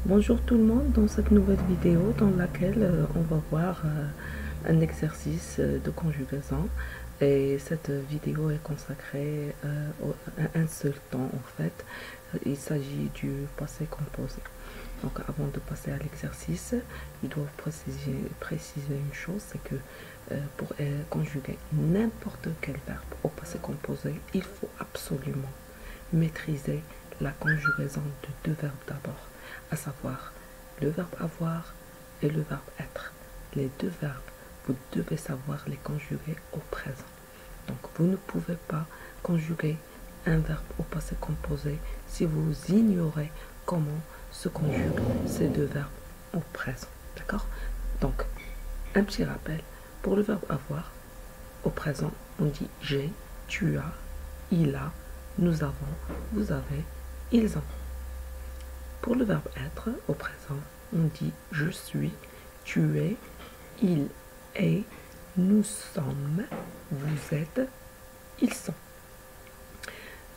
Bonjour tout le monde, dans cette nouvelle vidéo dans laquelle on va voir un exercice de conjugaison et cette vidéo est consacrée à un seul temps en fait. Il s'agit du passé composé. Donc avant de passer à l'exercice, je dois préciser une chose, c'est que pour conjuguer n'importe quel verbe au passé composé, il faut absolument maîtriser la conjugaison de deux verbes d'abord, à savoir le verbe avoir et le verbe être. Les deux verbes, vous devez savoir les conjuguer au présent. Donc vous ne pouvez pas conjuguer un verbe au passé composé si vous ignorez comment se conjuguent ces deux verbes au présent. D'accord? Donc, un petit rappel. Pour le verbe avoir, au présent, on dit j'ai, tu as, il a, nous avons, vous avez, ils ont. Pour le verbe être, au présent, on dit je suis, tu es, il est, nous sommes, vous êtes, ils sont.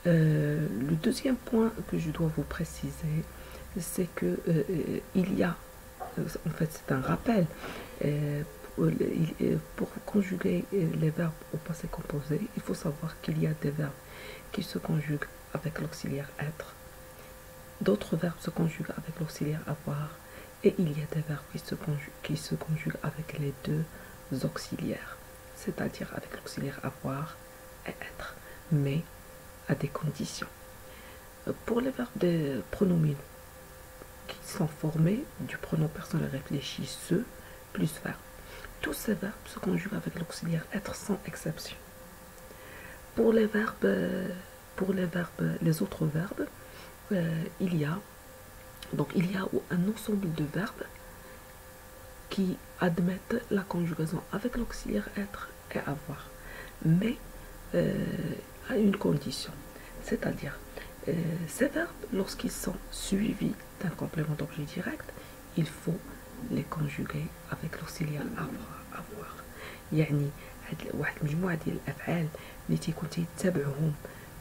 Le deuxième point que je dois vous préciser, c'est que il y a, en fait c'est un rappel, pour conjuguer les verbes au passé composé, il faut savoir qu'il y a des verbes qui se conjuguent avec l'auxiliaire être, d'autres verbes se conjuguent avec l'auxiliaire avoir, et il y a des verbes qui se conjuguent avec les deux auxiliaires, c'est-à-dire avec l'auxiliaire avoir et être, mais à des conditions. Pour les verbes des pronominaux, qui sont formés du pronom personnel réfléchi ce plus verbe, tous ces verbes se conjuguent avec l'auxiliaire être sans exception. Pour les les autres verbes, il y a un ensemble de verbes qui admettent la conjugaison avec l'auxiliaire être et avoir, mais à une condition, c'est-à-dire ces verbes, lorsqu'ils sont suivis d'un complément d'objet direct, il faut les conjuguer avec l'auxiliaire avoir. يعني واحد المجموعة ديال الأفعال اللي تيكون تيتبعهم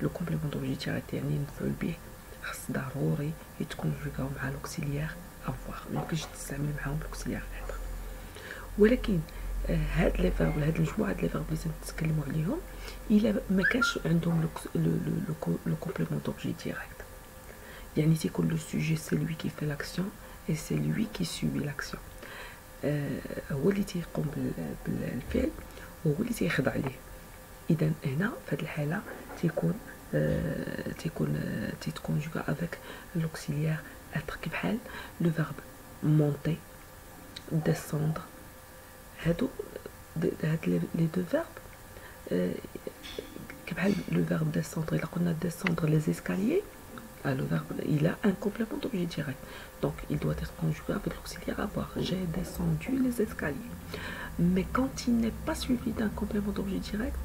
لو كومبليمون دوبجي ديريكت يعني المفعول به، خص ضروري يتكونجوغاو مع لوكسيليير افوار، ميمكنش تستعمل معاهم لوكسيليير اتر. ولكن هاد لي فيرب هاد المجموعه ديال لي فيرب اللي تنتكلموا عليهم الا ما كانش عندهم لو كومبليمون دوبجي ديريكت، يعني تيكون لو سوجي سي لوي كي في لاكسيون اي سي لوي كي سوبي لاكسيون، هو اللي تيقوم بالفعل وهو اللي تيخضع ليه. اذا هنا في هذه الحاله تيتكونجوغا افيك لوكسيليير être كي بحال لو فيرب monter, descendre. هادو لي دو فيرب كي بحال لو فيرب descendre. الا قلنا descendre les escaliers, le verbe il a un complément d'objet direct, donc il doit être conjugué avec l'auxiliaire avoir. J'ai descendu les escaliers. Mais quand il n'est pas suivi d'un complément d'objet direct,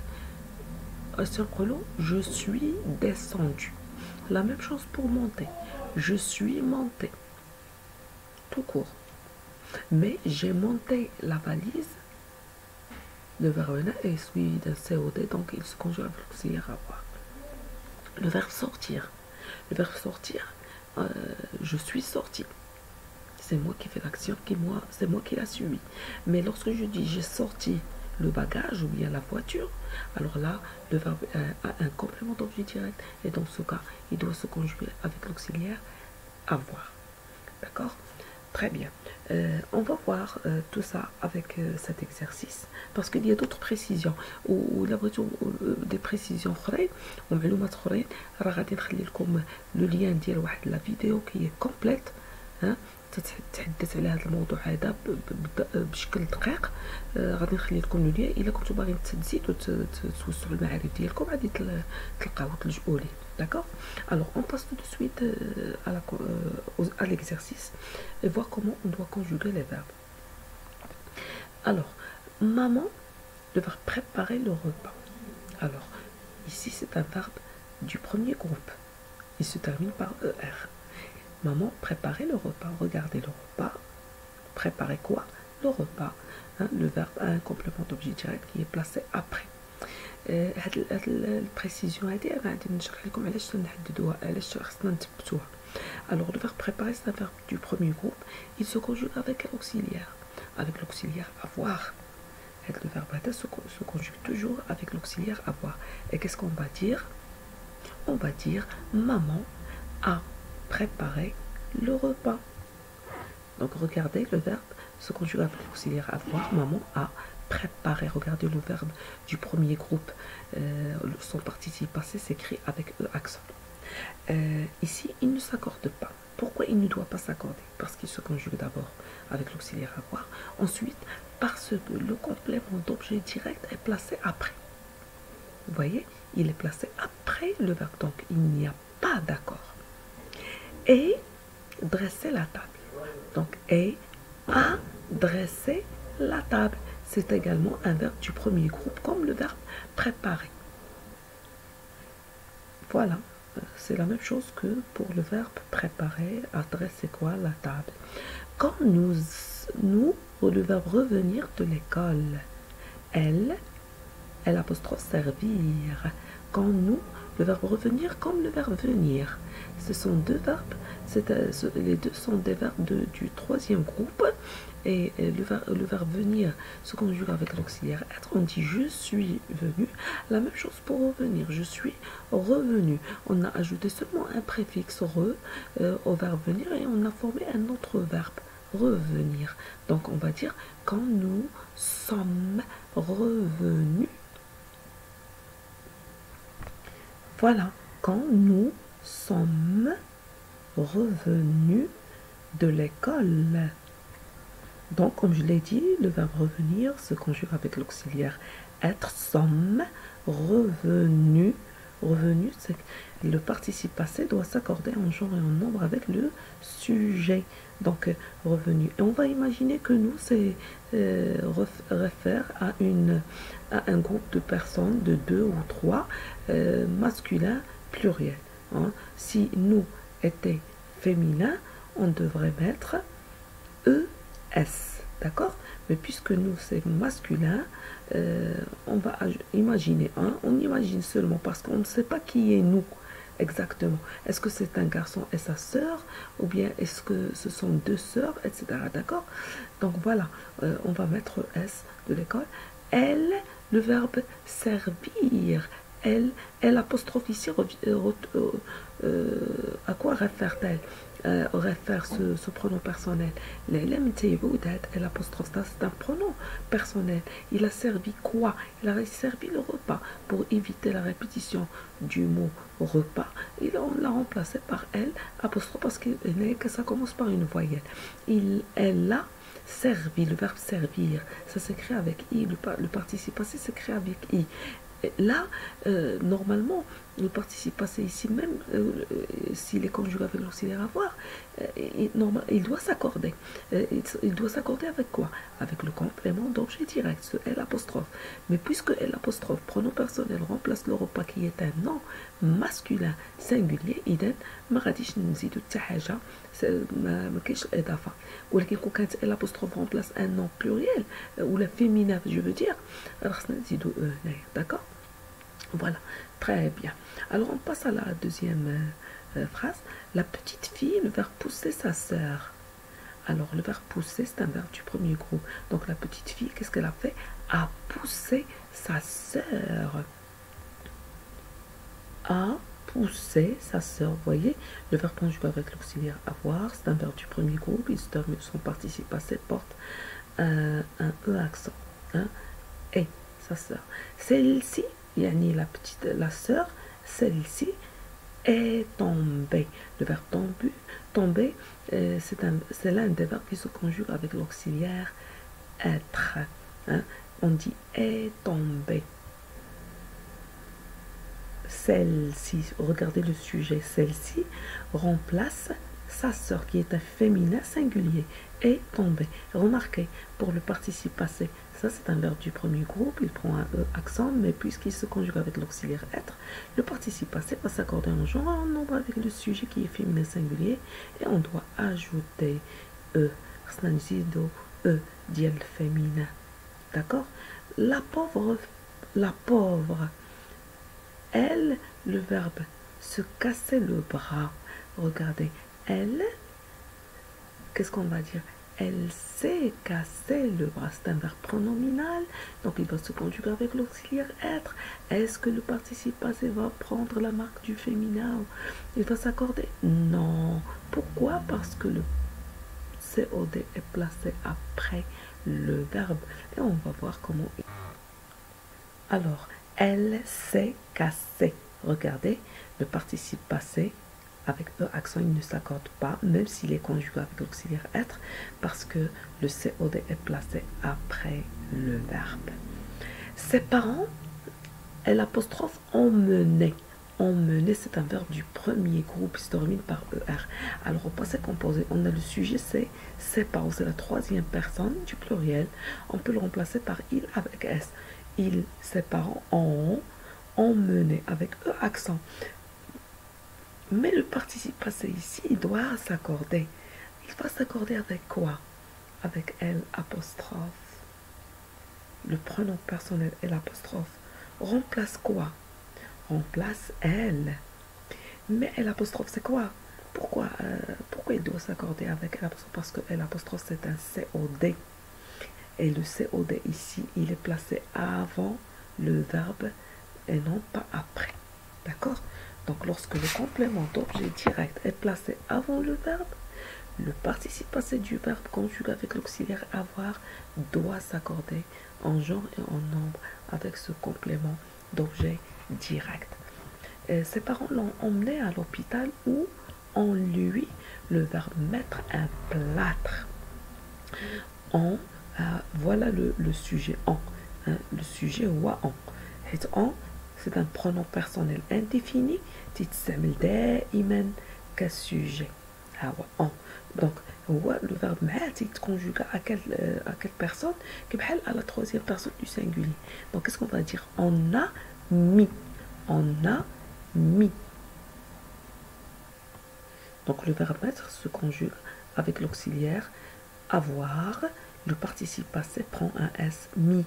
sur le je suis descendu. La même chose pour monter. Je suis monté. Tout court. Mais j'ai monté la valise. Le verbe là est suivi d'un COD, donc il se conjugue avec l'auxiliaire avoir. Le verbe sortir. Le verbe sortir, je suis sorti. C'est moi qui fais l'action, c'est moi qui l'a suivi. Mais lorsque je dis j'ai sorti le bagage ou bien la voiture, alors là, le verbe a un complément d'objet direct et dans ce cas, il doit se conjuguer avec l'auxiliaire avoir. D'accord? Très bien. On va voir tout ça avec cet exercice parce qu'il y a d'autres précisions ou des précisions اخرين ومعلومات اخرين راه غادي نخلي لكم لو لين ديال واحد لا فيديو كي هي كومبليت تتحدث على هذا الموضوع هذا بشكل دقيق. غادي نخلي لكم لو لين الا كنتو باغيين تزيدوا توسعوا المعارف ديالكم غادي تلقاو تلجؤوا ليه. D'accord? Alors on passe tout de suite à l'exercice et voir comment on doit conjuguer les verbes. Alors, maman, le verbe préparer le repas. Alors, ici c'est un verbe du premier groupe. Il se termine par ER. Maman, préparer le repas. Regardez le repas. Préparer quoi? Le repas. Hein, le verbe a un complément d'objet direct qui est placé après. هاد البريسيزيون هادي غادي نشرح لكم علاش تنحددوها، علاش خصنا نثبتوها. Alors, le verbe préparer, c'est un verbe du premier groupe. Il se conjugue avec l'auxiliaire. Avec l'auxiliaire avoir. Et le verbe être se conjugue toujours avec l'auxiliaire avoir. Et qu'est-ce qu'on va dire? On va dire maman a préparé le repas. Donc, regardez, le verbe se conjugue avec l'auxiliaire avoir. Maman a préparé. Regardez le verbe du premier groupe. Son participe passé s'écrit avec E accent. Ici, il ne s'accorde pas. Pourquoi il ne doit pas s'accorder? Parce qu'il se conjugue d'abord avec l'auxiliaire avoir. Ensuite, parce que le complément d'objet direct est placé après. Vous voyez, il est placé après le verbe. Donc, il n'y a pas d'accord. Et dresser la table. Donc, et a dressé la table. C'est également un verbe du premier groupe, comme le verbe préparer. Voilà, c'est la même chose que pour le verbe préparer, adresser quoi? La table. Quand nous, le verbe revenir de l'école, elle apostrophe servir. Quand nous, le verbe revenir comme le verbe venir. Ce sont deux verbes, les deux sont des verbes du troisième groupe. Et le verbe venir se conjugue avec l'auxiliaire être. On dit je suis venu. La même chose pour revenir. Je suis revenu. On a ajouté seulement un préfixe re au verbe venir et on a formé un autre verbe revenir. Donc on va dire quand nous sommes revenus. Voilà, quand nous sommes revenus de l'école. Donc, comme je l'ai dit, le verbe revenir se conjugue avec l'auxiliaire être, sommes, revenus. Revenu, c'est que le participe passé doit s'accorder en genre et en nombre avec le sujet. Donc, revenu. Et on va imaginer que nous, c'est réfère à un groupe de personnes de 2 ou 3 masculins pluriels. Hein. Si nous étions féminins, on devrait mettre ES. D'accord? Mais puisque nous, c'est masculin, on va imaginer on imagine seulement parce qu'on ne sait pas qui est nous exactement. Est-ce que c'est un garçon et sa sœur, ou bien est-ce que ce sont deux sœurs, etc. D'accord? Donc voilà, on va mettre S de l'école. Elle, le verbe servir. Elle apostrophe ici, à quoi réfère-t-elle? Réfère ce pronom personnel. Elle apostrophe, ça c'est un pronom personnel. Il a servi quoi? Il a servi le repas. Pour éviter la répétition du mot repas, on l'a remplacé par elle apostrophe parce que ça commence par une voyelle. Elle a servi, le verbe servir, ça s'écrit avec i, le participe passé s'écrit avec i. Là, normalement, le participe passé ici même, s'il est conjugué avec l'auxiliaire avoir, il doit s'accorder. Il doit s'accorder avec quoi? Avec le complément d'objet direct, ce L apostrophe. Mais puisque L apostrophe, pronom personnel, remplace le repas qui est un nom masculin singulier, idem, ما غاديش نزيدو حتى حاجة ما كاينش الإضافة. ولكن كون كانت L apostrophe remplace un nom pluriel, ou la féminin, je veux dire, alors خصنا نزيدو هنايا, d'accord? Voilà, très bien. Alors on passe à la deuxième phrase. La petite fille, le verbe pousser sa sœur. Alors le verbe pousser, c'est un verbe du premier groupe. Donc la petite fille, qu'est-ce qu'elle a fait? A poussé sa sœur. A poussé sa sœur. Vous voyez, le verbe conjugué avec l'auxiliaire avoir, c'est un verbe du premier groupe. Son participe passé porte un E accent. Hein, et sa sœur. Celle-ci, yani la sœur, celle-ci est tombée. Le verbe tomber, c'est l'un des verbes qui se conjugue avec l'auxiliaire être. Hein. On dit est tombée. Celle-ci, regardez le sujet, celle-ci remplace sa sœur qui est un féminin singulier, est tombée. Remarquez, pour le participe passé, ça c'est un verbe du premier groupe, il prend un E accent, mais puisqu'il se conjugue avec l'auxiliaire être, le participe passé va s'accorder en genre en nombre avec le sujet qui est féminin singulier, et on doit ajouter E. E diel féminin. D'accord? La pauvre, elle, le verbe se casser le bras. regardez, elle, qu'est-ce qu'on va dire? Elle s'est cassé le bras, c'est un verbe pronominal, donc il va se conjuguer avec l'auxiliaire être. Est-ce que le participe passé va prendre la marque du féminin? Il va s'accorder? Non. Pourquoi? Parce que le COD est placé après le verbe. Et on va voir comment. Alors, elle s'est cassée. Regardez, le participe passé avec E accent, il ne s'accorde pas, même s'il est conjugué avec l'auxiliaire être, parce que le COD est placé après le verbe. Ses parents, l'apostrophe emmené. Emmener, c'est un verbe du premier groupe, il se termine par ER. Alors, au passé composé, on a le sujet, c'est ses parents, c'est la troisième personne du pluriel. On peut le remplacer par il avec S. Il, ses parents ont emmené avec E accent. Mais le participe passé ici, il doit s'accorder. Il va s'accorder avec quoi? Avec L apostrophe. Le pronom personnel L apostrophe remplace quoi? Remplace L. Mais L apostrophe, c'est quoi? Pourquoi il doit s'accorder avec L apostrophe? Parce que L apostrophe, c'est un COD. Et le COD ici, il est placé avant le verbe et non pas après. D'accord? Donc, lorsque le complément d'objet direct est placé avant le verbe, le participe passé du verbe conjugué avec l'auxiliaire avoir doit s'accorder en genre et en nombre avec ce complément d'objet direct. Ses parents l'ont emmené à l'hôpital où on lui, le verbe mettre un plâtre. Voilà le sujet en. Le sujet wa en. Et en, c'est un pronom personnel indéfini. تتستعمل دائما كالsujet. en. Donc, le verbe مات conjugué à quelle personne? À la troisième personne du singulier. Donc, qu'est-ce qu'on va dire? On a mis. On a mis. Donc, le verbe mettre se conjugue avec l'auxiliaire avoir. Le participe passé prend un S, mis.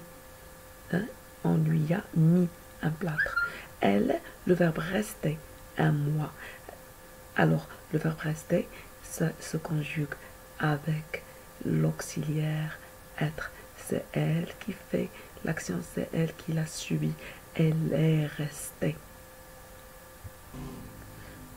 On lui a mis un plâtre. Elle, le verbe rester, un mois. Alors, le verbe rester, ça se conjugue avec l'auxiliaire être. C'est elle qui fait l'action, c'est elle qui l'a subi. Elle est restée.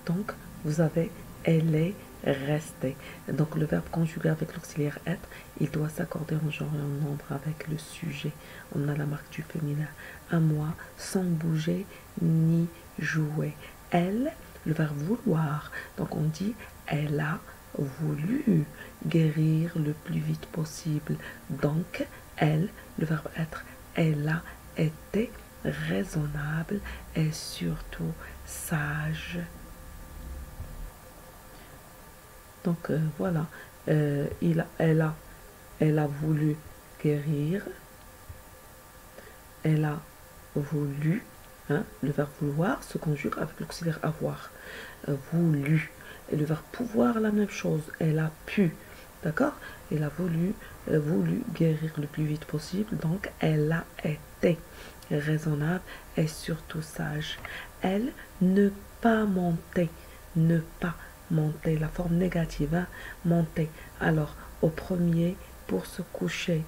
Donc, vous avez elle est restée. Donc, le verbe conjugué avec l'auxiliaire être, il doit s'accorder en genre et en nombre avec le sujet. On a la marque du féminin. Un mois, sans bouger ni jouer. Elle, le verbe vouloir. Donc, on dit elle a voulu guérir le plus vite possible. Donc, elle, le verbe être, elle a été raisonnable et surtout sage. Donc voilà, elle a voulu guérir, elle a voulu, le verbe vouloir se conjugue avec l'auxiliaire avoir, voulu, et le verbe pouvoir la même chose, elle a pu, d'accord? Elle a voulu guérir le plus vite possible, donc elle a été raisonnable et surtout sage. Elle ne pas monter, ne pas monter, la forme négative, monter. Alors, au premier, pour se coucher.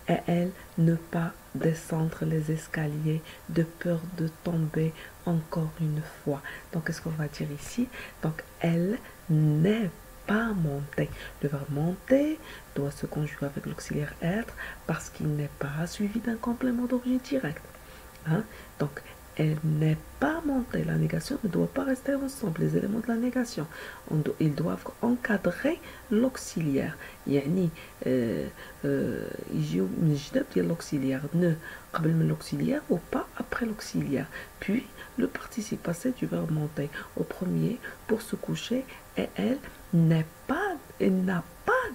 Et elle, ne pas descendre les escaliers de peur de tomber encore une fois. Donc, qu'est-ce qu'on va dire ici? Donc, elle n'est pas montée. Le verbe monter doit se conjuguer avec l'auxiliaire être parce qu'il n'est pas suivi d'un complément d'objet direct. Donc, elle n'est pas montée. La négation ne doit pas rester ensemble. Les éléments de la négation, ils doivent encadrer l'auxiliaire. يعني يجيو من الجداب ديال l'auxiliaire, ne قبل من l'auxiliaire ou pas après l'auxiliaire. Puis le participe passé du verbe monter au premier pour se coucher et elle n'a pas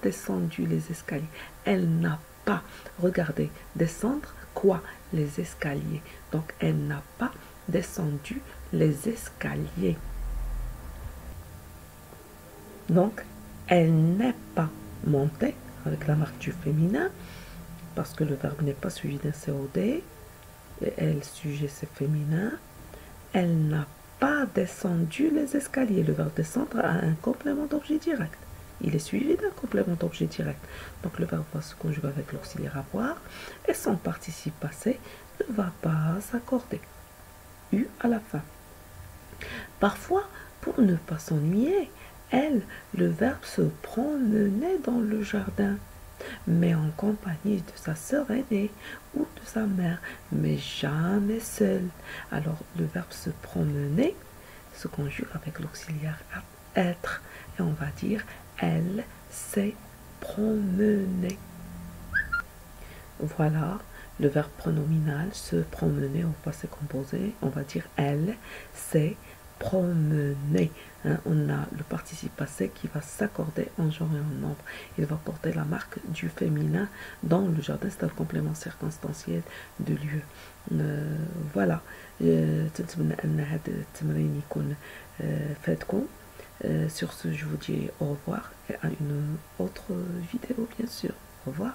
descendu les escaliers. Elle n'a pas, regardez, descendre quoi? Les escaliers. Donc, elle n'a pas descendu les escaliers. Donc, elle n'est pas montée avec la marque du féminin parce que le verbe n'est pas suivi d'un COD. Et elle, sujet, c'est féminin. Elle n'a pas descendu les escaliers. Le verbe descendre a un complément d'objet direct. Il est suivi d'un complément d'objet direct. Donc le verbe va se conjuguer avec l'auxiliaire avoir et son participe passé ne va pas s'accorder. U à la fin. Parfois, pour ne pas s'ennuyer, elle, le verbe se promenait dans le jardin, mais en compagnie de sa sœur aînée ou de sa mère, mais jamais seule. Alors le verbe se promener se conjugue avec l'auxiliaire être et on va dire elle s'est promenée. Voilà, le verbe pronominal se promener au passé composé, on va dire elle s'est promener. On a le participe passé qui va s'accorder en genre et en nombre. Il va porter la marque du féminin dans le jardin, c'est un complément circonstanciel de lieu. Voilà. Sur ce, je vous dis au revoir et à une autre vidéo, bien sûr. Au revoir.